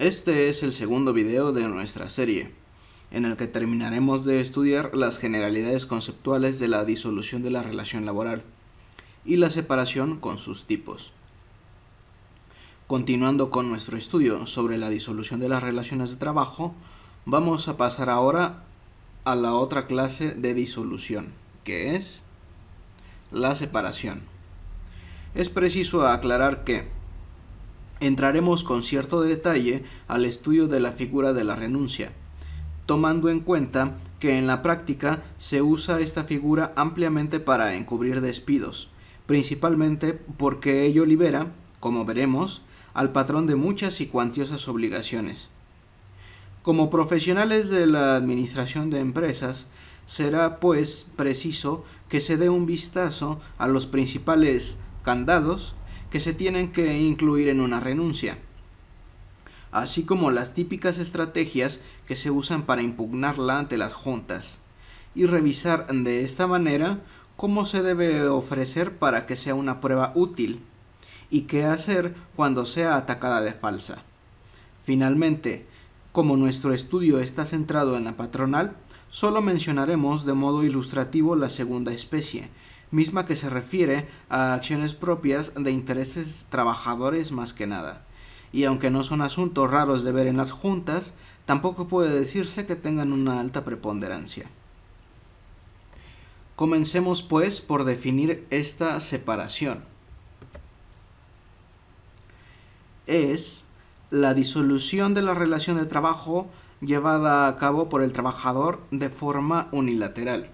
Este es el segundo video de nuestra serie, en el que terminaremos de estudiar las generalidades conceptuales de la disolución de la relación laboral y la separación con sus tipos. Continuando con nuestro estudio sobre la disolución de las relaciones de trabajo, vamos a pasar ahora a la otra clase de disolución, que es la separación. Es preciso aclarar que entraremos con cierto detalle al estudio de la figura de la renuncia, tomando en cuenta que en la práctica se usa esta figura ampliamente para encubrir despidos, principalmente porque ello libera, como veremos, al patrón de muchas y cuantiosas obligaciones. Como profesionales de la administración de empresas, será pues preciso que se dé un vistazo a los principales candados que se tienen que incluir en una renuncia, así como las típicas estrategias que se usan para impugnarla ante las juntas, y revisar de esta manera cómo se debe ofrecer para que sea una prueba útil, y qué hacer cuando sea atacada de falsa. Finalmente, como nuestro estudio está centrado en la patronal, solo mencionaremos de modo ilustrativo la segunda especie, misma que se refiere a acciones propias de intereses trabajadores más que nada. Y aunque no son asuntos raros de ver en las juntas, tampoco puede decirse que tengan una alta preponderancia. Comencemos pues por definir esta separación. Es la disolución de la relación de trabajo llevada a cabo por el trabajador de forma unilateral.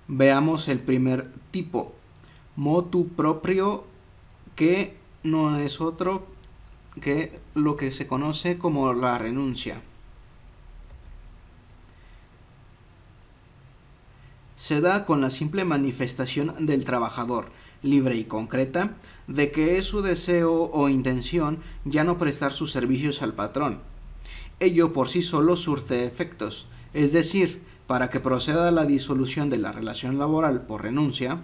Veamos el primer tipo, motu proprio, que no es otro que lo que se conoce como la renuncia. Se da con la simple manifestación del trabajador, libre y concreta, de que es su deseo o intención ya no prestar sus servicios al patrón. Ello por sí solo surte efectos, es decir, para que proceda la disolución de la relación laboral por renuncia,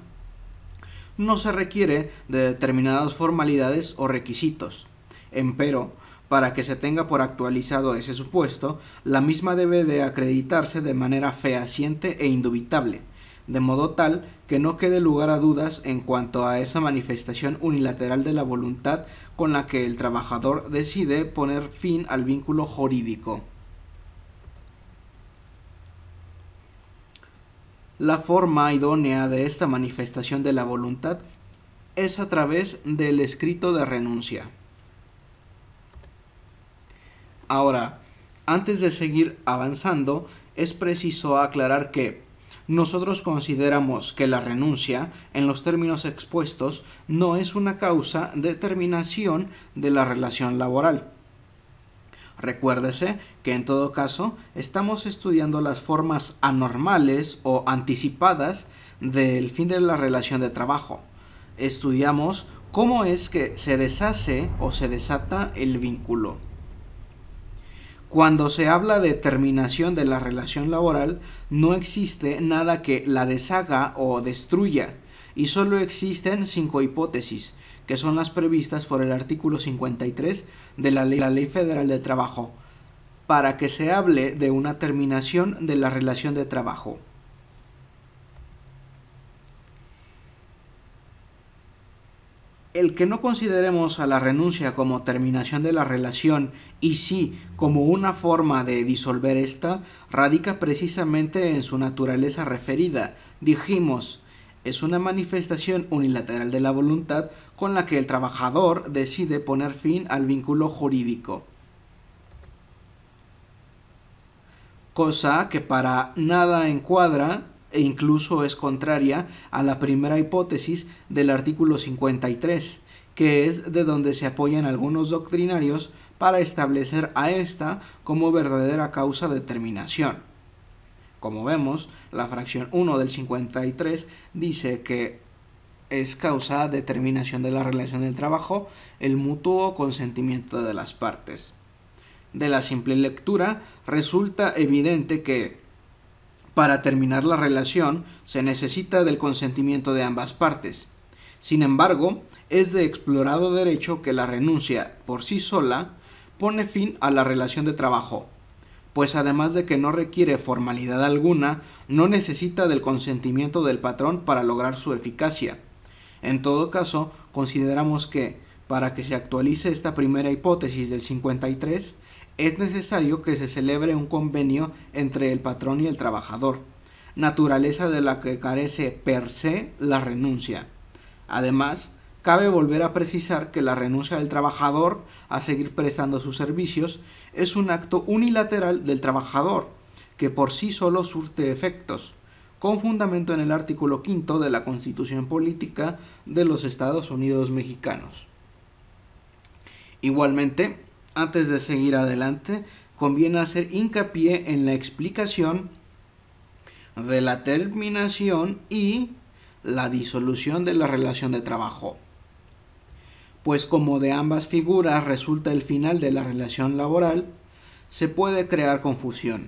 no se requiere de determinadas formalidades o requisitos. Empero, para que se tenga por actualizado ese supuesto, la misma debe de acreditarse de manera fehaciente e indubitable, de modo tal que no quede lugar a dudas en cuanto a esa manifestación unilateral de la voluntad con la que el trabajador decide poner fin al vínculo jurídico. La forma idónea de esta manifestación de la voluntad es a través del escrito de renuncia. Ahora, antes de seguir avanzando, es preciso aclarar que nosotros consideramos que la renuncia, en los términos expuestos, no es una causa de terminación de la relación laboral. Recuérdese que en todo caso estamos estudiando las formas anormales o anticipadas del fin de la relación de trabajo. Estudiamos cómo es que se deshace o se desata el vínculo. Cuando se habla de terminación de la relación laboral, no existe nada que la deshaga o destruya, y solo existen 5 hipótesis, que son las previstas por el artículo 53 de la Ley Federal de Trabajo, para que se hable de una terminación de la relación de trabajo. El que no consideremos a la renuncia como terminación de la relación y sí como una forma de disolver esta, radica precisamente en su naturaleza referida. Dijimos, es una manifestación unilateral de la voluntad con la que el trabajador decide poner fin al vínculo jurídico. Cosa que para nada encuadra e incluso es contraria a la primera hipótesis del artículo 53, que es de donde se apoyan algunos doctrinarios para establecer a esta como verdadera causa de terminación. Como vemos, la fracción 1 del 53 dice que es causa de terminación de la relación del trabajo el mutuo consentimiento de las partes. De la simple lectura resulta evidente que para terminar la relación se necesita del consentimiento de ambas partes. Sin embargo, es de explorado derecho que la renuncia por sí sola pone fin a la relación de trabajo, pues además de que no requiere formalidad alguna, no necesita del consentimiento del patrón para lograr su eficacia. En todo caso, consideramos que, para que se actualice esta primera hipótesis del 53, es necesario que se celebre un convenio entre el patrón y el trabajador, naturaleza de la que carece per se la renuncia. Además, cabe volver a precisar que la renuncia del trabajador a seguir prestando sus servicios es un acto unilateral del trabajador, que por sí solo surte efectos, con fundamento en el artículo 5 de la Constitución Política de los Estados Unidos Mexicanos. Igualmente, antes de seguir adelante, conviene hacer hincapié en la explicación de la terminación y la disolución de la relación de trabajo, pues como de ambas figuras resulta el final de la relación laboral, se puede crear confusión.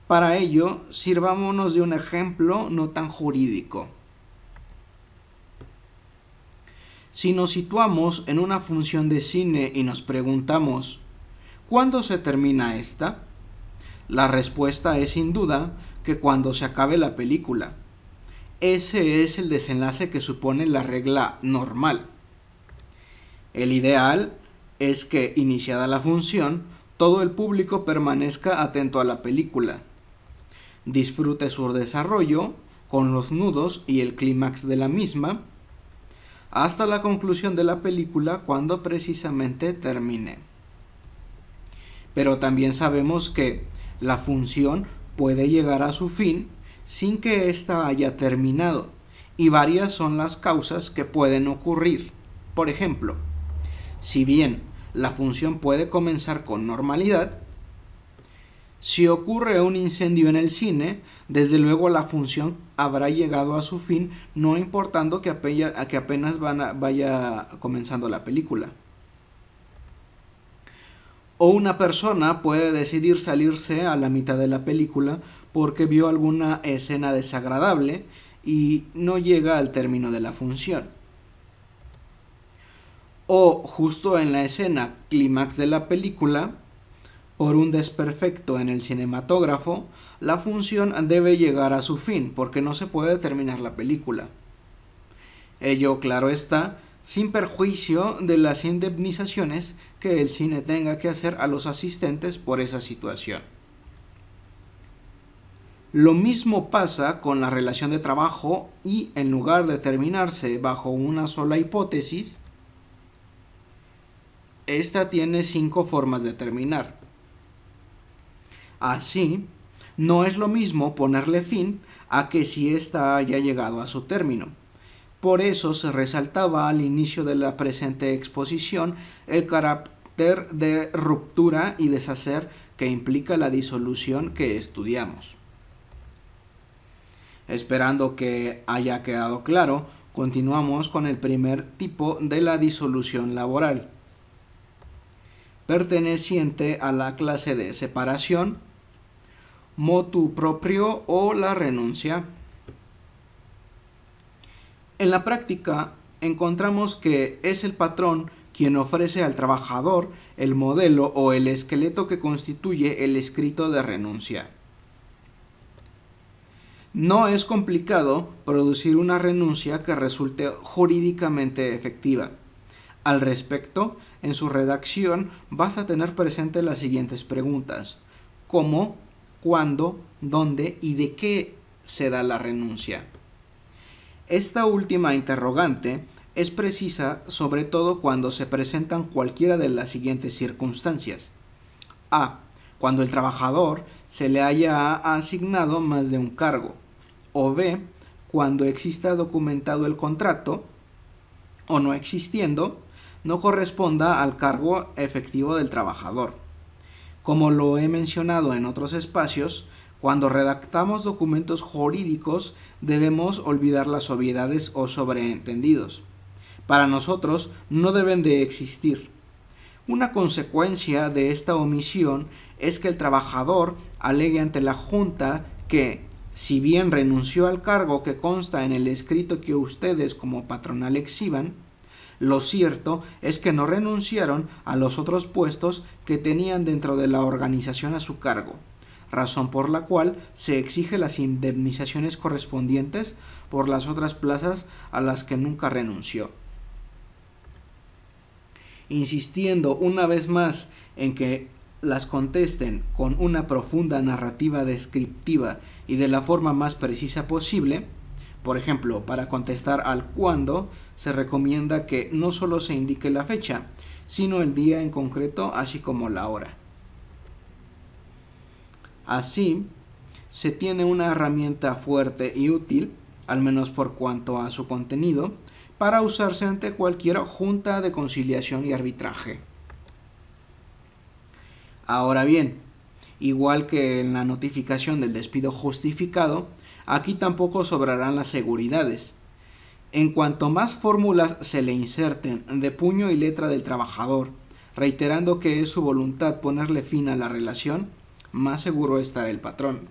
Para ello, sirvámonos de un ejemplo no tan jurídico. Si nos situamos en una función de cine y nos preguntamos ¿cuándo se termina esta? La respuesta es sin duda que cuando se acabe la película. Ese es el desenlace que supone la regla normal. El ideal es que, iniciada la función, todo el público permanezca atento a la película, disfrute su desarrollo con los nudos y el clímax de la misma, hasta la conclusión de la película cuando precisamente termine. Pero también sabemos que la función puede llegar a su fin sin que ésta haya terminado, y varias son las causas que pueden ocurrir. Por ejemplo, si bien la función puede comenzar con normalidad, si ocurre un incendio en el cine, desde luego la función habrá llegado a su fin, no importando que apenas vaya comenzando la película. O una persona puede decidir salirse a la mitad de la película porque vio alguna escena desagradable y no llega al término de la función. O justo en la escena clímax de la película, por un desperfecto en el cinematógrafo, la función debe llegar a su fin porque no se puede terminar la película. Ello, claro está, sin perjuicio de las indemnizaciones que el cine tenga que hacer a los asistentes por esa situación. Lo mismo pasa con la relación de trabajo y, en lugar de terminarse bajo una sola hipótesis, esta tiene 5 formas de terminar. Así, no es lo mismo ponerle fin a que si ésta haya llegado a su término. Por eso se resaltaba al inicio de la presente exposición el carácter de ruptura y deshacer que implica la disolución que estudiamos. Esperando que haya quedado claro, continuamos con el primer tipo de la disolución laboral, perteneciente a la clase de separación, motu proprio o la renuncia. En la práctica encontramos que es el patrón quien ofrece al trabajador el modelo o el esqueleto que constituye el escrito de renuncia. No es complicado producir una renuncia que resulte jurídicamente efectiva. Al respecto, en su redacción basta tener presente las siguientes preguntas: ¿cómo, cuándo, dónde y de qué se da la renuncia? Esta última interrogante es precisa sobre todo cuando se presentan cualquiera de las siguientes circunstancias. A. Cuando el trabajador se le haya asignado más de un cargo. O B. Cuando exista documentado el contrato, o no existiendo, no corresponda al cargo efectivo del trabajador. Como lo he mencionado en otros espacios, cuando redactamos documentos jurídicos debemos olvidar las obviedades o sobreentendidos. Para nosotros no deben de existir. Una consecuencia de esta omisión es que el trabajador alegue ante la Junta que, Si bien renunció al cargo que consta en el escrito que ustedes como patronal exhiban, lo cierto es que no renunciaron a los otros puestos que tenían dentro de la organización a su cargo, razón por la cual se exige las indemnizaciones correspondientes por las otras plazas a las que nunca renunció. Insistiendo una vez más en que las contesten con una profunda narrativa descriptiva y de la forma más precisa posible. Por ejemplo, para contestar al cuándo, se recomienda que no solo se indique la fecha, sino el día en concreto, así como la hora. Así, se tiene una herramienta fuerte y útil, al menos por cuanto a su contenido, para usarse ante cualquier junta de conciliación y arbitraje. Ahora bien, igual que en la notificación del despido justificado, aquí tampoco sobrarán las seguridades. En cuanto más fórmulas se le inserten de puño y letra del trabajador, reiterando que es su voluntad ponerle fin a la relación, más seguro estará el patrón.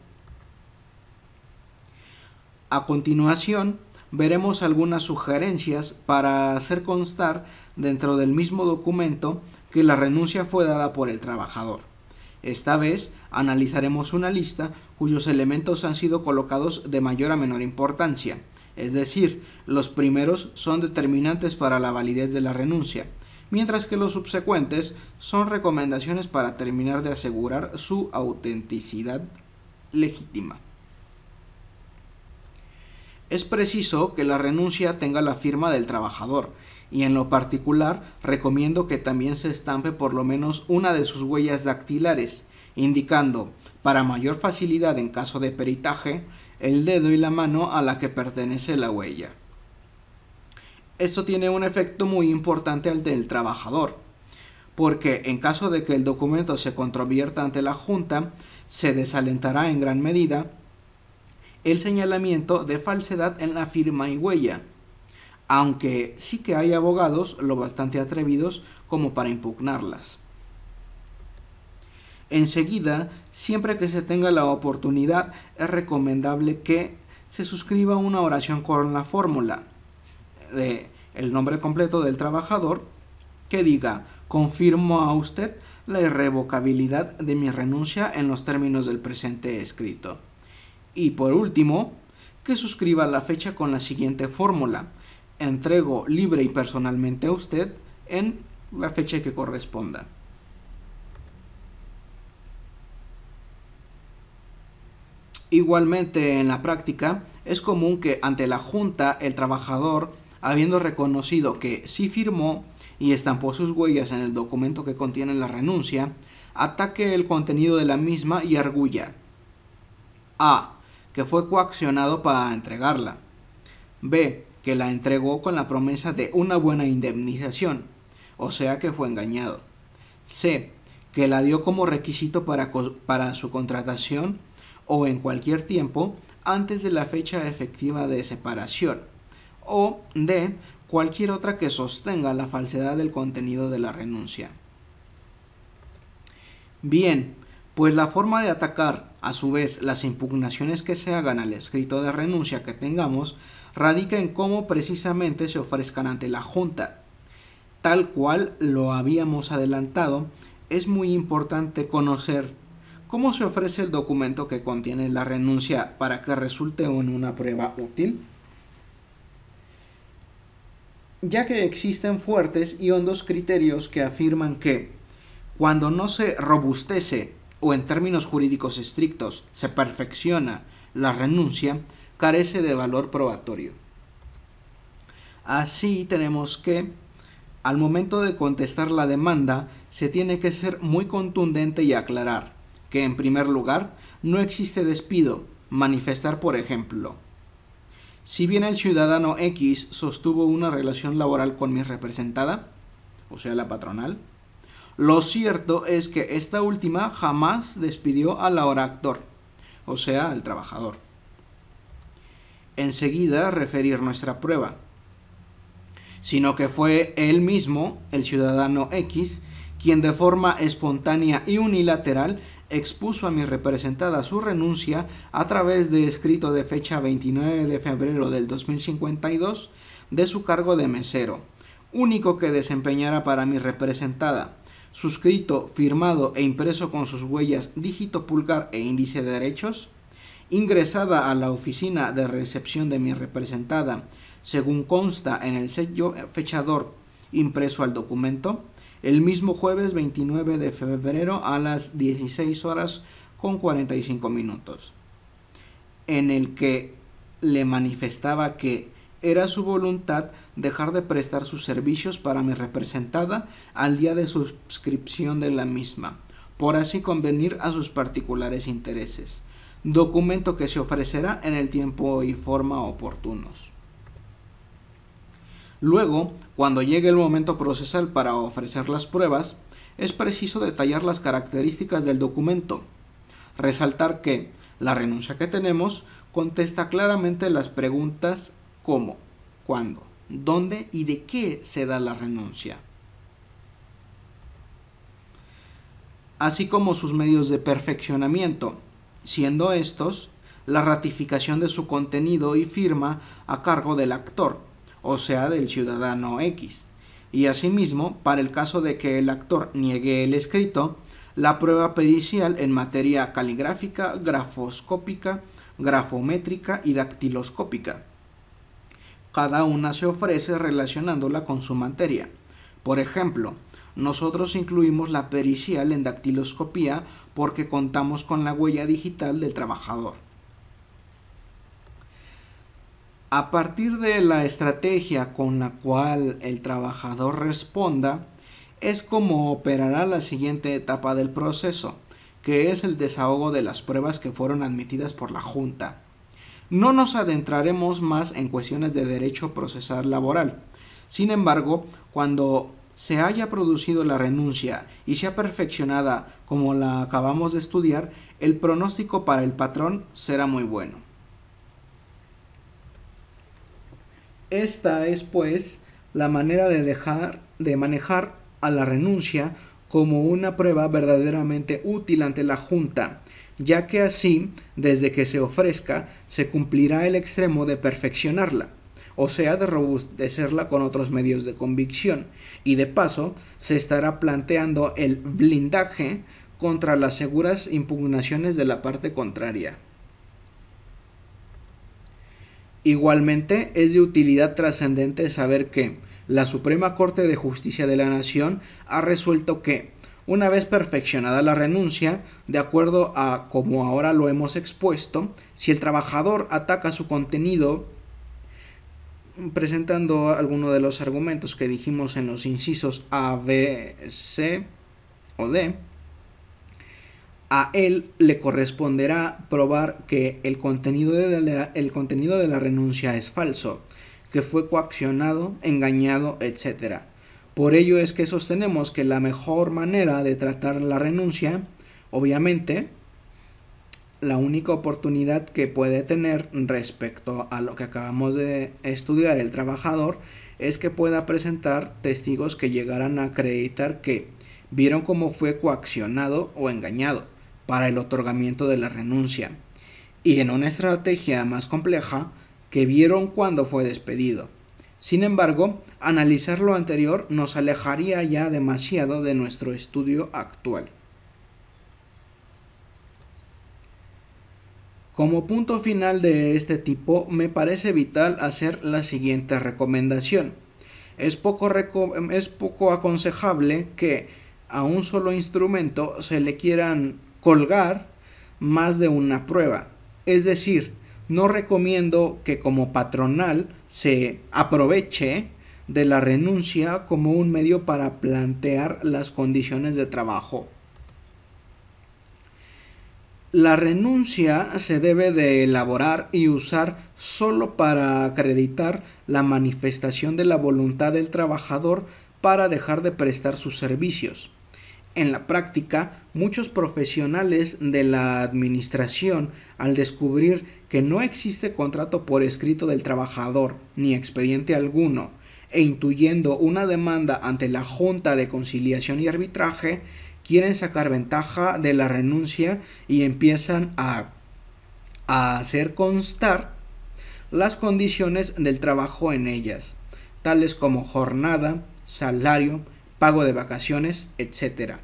A continuación, veremos algunas sugerencias para hacer constar dentro del mismo documento que la renuncia fue dada por el trabajador. Esta vez analizaremos una lista cuyos elementos han sido colocados de mayor a menor importancia, es decir, los primeros son determinantes para la validez de la renuncia, mientras que los subsecuentes son recomendaciones para terminar de asegurar su autenticidad legítima. Es preciso que la renuncia tenga la firma del trabajador, y en lo particular recomiendo que también se estampe por lo menos una de sus huellas dactilares, indicando, para mayor facilidad en caso de peritaje, el dedo y la mano a la que pertenece la huella. Esto tiene un efecto muy importante al del trabajador, porque en caso de que el documento se controvierta ante la Junta, se desalentará en gran medida el señalamiento de falsedad en la firma y huella, aunque sí que hay abogados lo bastante atrevidos como para impugnarlas. Enseguida, siempre que se tenga la oportunidad, es recomendable que se suscriba una oración con la fórmula de el nombre completo del trabajador que diga: confirmo a usted la irrevocabilidad de mi renuncia en los términos del presente escrito. Y por último, que suscriba la fecha con la siguiente fórmula: entrego libre y personalmente a usted en la fecha que corresponda. Igualmente, en la práctica, es común que ante la Junta el trabajador, habiendo reconocido que sí firmó y estampó sus huellas en el documento que contiene la renuncia, ataque el contenido de la misma y arguya: A. que fue coaccionado para entregarla. B. que la entregó con la promesa de una buena indemnización, o sea que fue engañado. C. que la dio como requisito para su contratación o en cualquier tiempo antes de la fecha efectiva de separación. O D. cualquier otra que sostenga la falsedad del contenido de la renuncia. Bien, pues la forma de atacar, a su vez, las impugnaciones que se hagan al escrito de renuncia que tengamos, radica en cómo precisamente se ofrezcan ante la Junta. Tal cual lo habíamos adelantado, es muy importante conocer cómo se ofrece el documento que contiene la renuncia para que resulte en una prueba útil, ya que existen fuertes y hondos criterios que afirman que, cuando no se robustece o en términos jurídicos estrictos se perfecciona la renuncia, carece de valor probatorio. Así tenemos que, al momento de contestar la demanda, se tiene que ser muy contundente y aclarar que, en primer lugar, no existe despido, manifestar, por ejemplo: si bien el ciudadano X sostuvo una relación laboral con mi representada, o sea la patronal, lo cierto es que esta última jamás despidió al ahora actor, o sea al trabajador. Enseguida referir nuestra prueba, sino que fue él mismo, el ciudadano X, quien de forma espontánea y unilateral expuso a mi representada su renuncia a través de escrito de fecha 29 de febrero del 2052 de su cargo de mesero, único que desempeñara para mi representada, suscrito, firmado e impreso con sus huellas dígito pulgar e índice de derechos, ingresada a la oficina de recepción de mi representada, según consta en el sello fechador impreso al documento, el mismo jueves 29 de febrero a las 16 horas con 45 minutos, en el que le manifestaba que era su voluntad dejar de prestar sus servicios para mi representada al día de suscripción de la misma, por así convenir a sus particulares intereses, documento que se ofrecerá en el tiempo y forma oportunos. Luego, cuando llegue el momento procesal para ofrecer las pruebas, es preciso detallar las características del documento, resaltar que la renuncia que tenemos contesta claramente las preguntas cómo, cuándo, dónde y de qué se da la renuncia, así como sus medios de perfeccionamiento, siendo estos la ratificación de su contenido y firma a cargo del actor, o sea, del ciudadano X, y asimismo, para el caso de que el actor niegue el escrito, la prueba pericial en materia caligráfica, grafoscópica, grafométrica y dactiloscópica. Cada una se ofrece relacionándola con su materia. Por ejemplo, nosotros incluimos la pericial en dactiloscopía porque contamos con la huella digital del trabajador. A partir de la estrategia con la cual el trabajador responda, es como operará la siguiente etapa del proceso, que es el desahogo de las pruebas que fueron admitidas por la Junta. No nos adentraremos más en cuestiones de derecho procesal laboral. Sin embargo, cuando se haya producido la renuncia y sea perfeccionada como la acabamos de estudiar, el pronóstico para el patrón será muy bueno. Esta es, pues, la manera de manejar a la renuncia como una prueba verdaderamente útil ante la Junta, ya que así, desde que se ofrezca, se cumplirá el extremo de perfeccionarla, o sea, de robustecerla con otros medios de convicción, y de paso se estará planteando el blindaje contra las seguras impugnaciones de la parte contraria. Igualmente, es de utilidad trascendente saber que la Suprema Corte de Justicia de la Nación ha resuelto que, una vez perfeccionada la renuncia, de acuerdo a como ahora lo hemos expuesto, si el trabajador ataca su contenido presentando alguno de los argumentos que dijimos en los incisos A, B, C o D, a él le corresponderá probar que el contenido de la renuncia es falso, que fue coaccionado, engañado, etc. Por ello es que sostenemos que la mejor manera de tratar la renuncia, obviamente, la única oportunidad que puede tener respecto a lo que acabamos de estudiar el trabajador, es que pueda presentar testigos que llegaran a acreditar que vieron cómo fue coaccionado o engañado para el otorgamiento de la renuncia, y en una estrategia más compleja, que vieron cuándo fue despedido. Sin embargo, analizar lo anterior nos alejaría ya demasiado de nuestro estudio actual. Como punto final de este tipo, me parece vital hacer la siguiente recomendación. Es poco aconsejable que a un solo instrumento se le quieran colgar más de una prueba. Es decir, no recomiendo que como patronal se aproveche de la renuncia como un medio para plantear las condiciones de trabajo. La renuncia se debe de elaborar y usar solo para acreditar la manifestación de la voluntad del trabajador para dejar de prestar sus servicios. En la práctica, muchos profesionales de la administración, al descubrir que no existe contrato por escrito del trabajador, ni expediente alguno, e intuyendo una demanda ante la Junta de Conciliación y Arbitraje, quieren sacar ventaja de la renuncia y empiezan a hacer constar las condiciones del trabajo en ellas, tales como jornada, salario, pago de vacaciones, etc.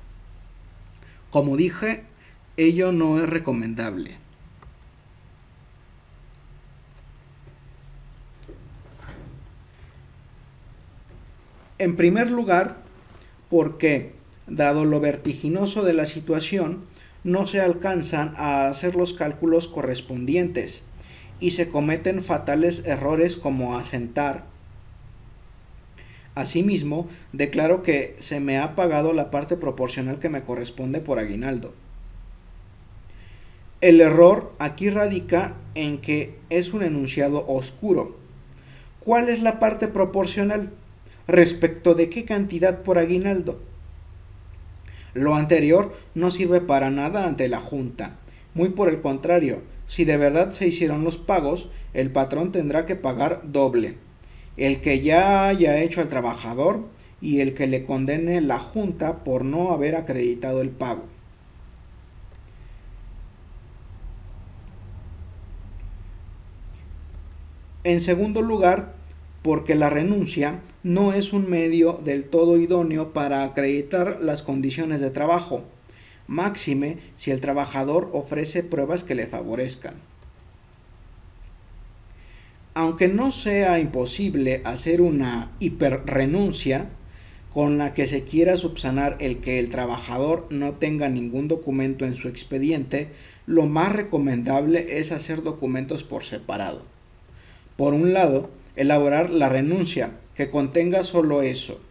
Como dije, ello no es recomendable. En primer lugar, porque, dado lo vertiginoso de la situación, no se alcanzan a hacer los cálculos correspondientes y se cometen fatales errores como asentar. Asimismo, declaro que se me ha pagado la parte proporcional que me corresponde por aguinaldo. El error aquí radica en que es un enunciado oscuro. ¿Cuál es la parte proporcional? ¿Respecto de qué cantidad por aguinaldo? Lo anterior no sirve para nada ante la Junta. Muy por el contrario, si de verdad se hicieron los pagos, el patrón tendrá que pagar doble: el que ya haya hecho al trabajador y el que le condene la Junta por no haber acreditado el pago. En segundo lugar, porque la renuncia no es un medio del todo idóneo para acreditar las condiciones de trabajo, máxime si el trabajador ofrece pruebas que le favorezcan. Aunque no sea imposible hacer una hiperrenuncia con la que se quiera subsanar el que el trabajador no tenga ningún documento en su expediente, lo más recomendable es hacer documentos por separado. Por un lado, elaborar la renuncia, que contenga solo eso.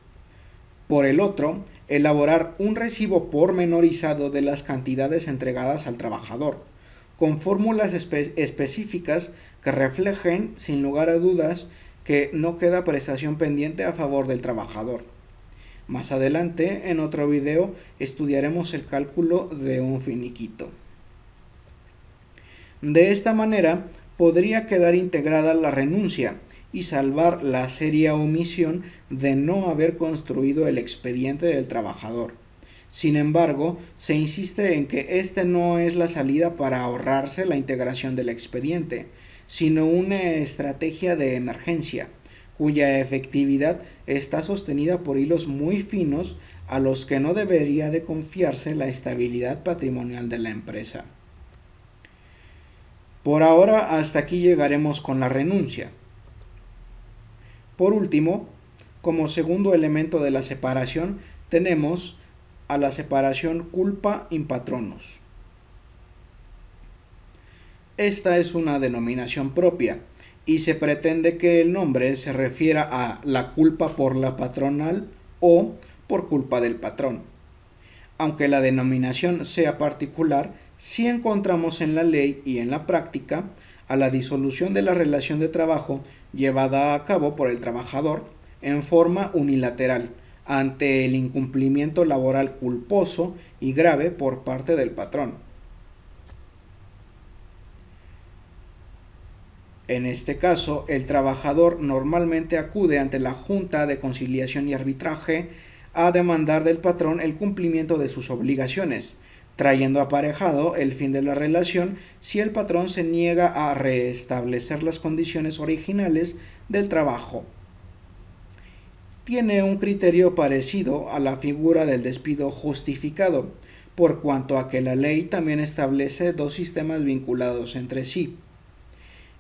Por el otro, elaborar un recibo pormenorizado de las cantidades entregadas al trabajador, con fórmulas específicas que reflejen, sin lugar a dudas, que no queda prestación pendiente a favor del trabajador. Más adelante, en otro video, estudiaremos el cálculo de un finiquito. De esta manera, podría quedar integrada la renuncia y salvar la seria omisión de no haber construido el expediente del trabajador. Sin embargo, se insiste en que este no es la salida para ahorrarse la integración del expediente, sino una estrategia de emergencia, cuya efectividad está sostenida por hilos muy finos a los que no debería de confiarse la estabilidad patrimonial de la empresa. Por ahora, hasta aquí llegaremos con la renuncia. Por último, como segundo elemento de la separación, tenemos a la separación culpa in patronos. Esta es una denominación propia y se pretende que el nombre se refiera a la culpa por la patronal o por culpa del patrón. Aunque la denominación sea particular, sí encontramos en la ley y en la práctica a la disolución de la relación de trabajo llevada a cabo por el trabajador en forma unilateral ante el incumplimiento laboral culposo y grave por parte del patrón. En este caso, el trabajador normalmente acude ante la Junta de Conciliación y Arbitraje a demandar del patrón el cumplimiento de sus obligaciones, trayendo aparejado el fin de la relación si el patrón se niega a restablecer las condiciones originales del trabajo. Tiene un criterio parecido a la figura del despido justificado, por cuanto a que la ley también establece dos sistemas vinculados entre sí.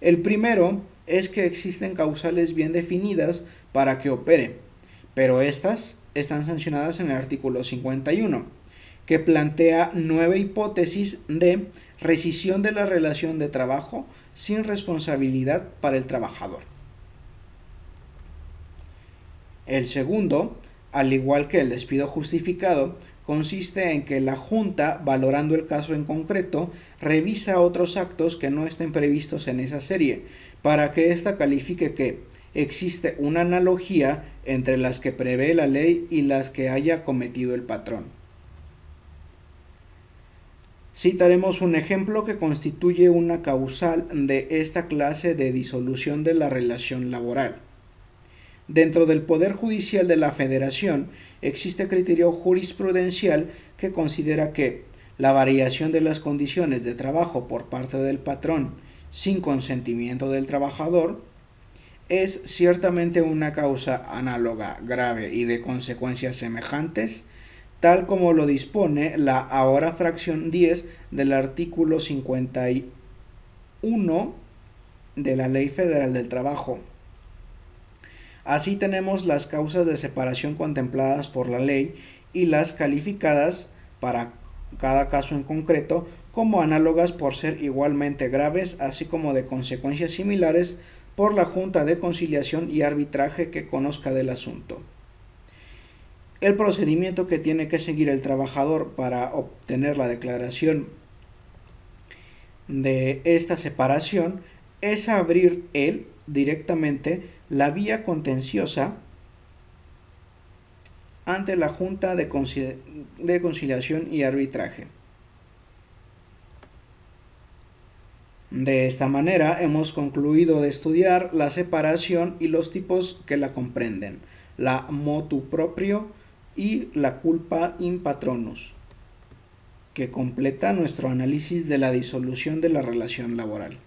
El primero es que existen causales bien definidas para que opere, pero estas están sancionadas en el artículo 51, que plantea 9 hipótesis de rescisión de la relación de trabajo sin responsabilidad para el trabajador. El segundo, al igual que el despido justificado, consiste en que la Junta, valorando el caso en concreto, revisa otros actos que no estén previstos en esa serie, para que ésta califique que existe una analogía entre las que prevé la ley y las que haya cometido el patrón. Citaremos un ejemplo que constituye una causal de esta clase de disolución de la relación laboral. Dentro del Poder Judicial de la Federación existe criterio jurisprudencial que considera que la variación de las condiciones de trabajo por parte del patrón sin consentimiento del trabajador es ciertamente una causa análoga, grave y de consecuencias semejantes, tal como lo dispone la ahora fracción 10 del artículo 51 de la Ley Federal del Trabajo. Así tenemos las causas de separación contempladas por la ley y las calificadas para cada caso en concreto como análogas por ser igualmente graves, así como de consecuencias similares por la Junta de Conciliación y Arbitraje que conozca del asunto. El procedimiento que tiene que seguir el trabajador para obtener la declaración de esta separación es abrir él directamente la vía contenciosa ante la Junta de Conciliación y Arbitraje. De esta manera hemos concluido de estudiar la separación y los tipos que la comprenden, la motu proprio y la culpa in patronus, que completa nuestro análisis de la disolución de la relación laboral.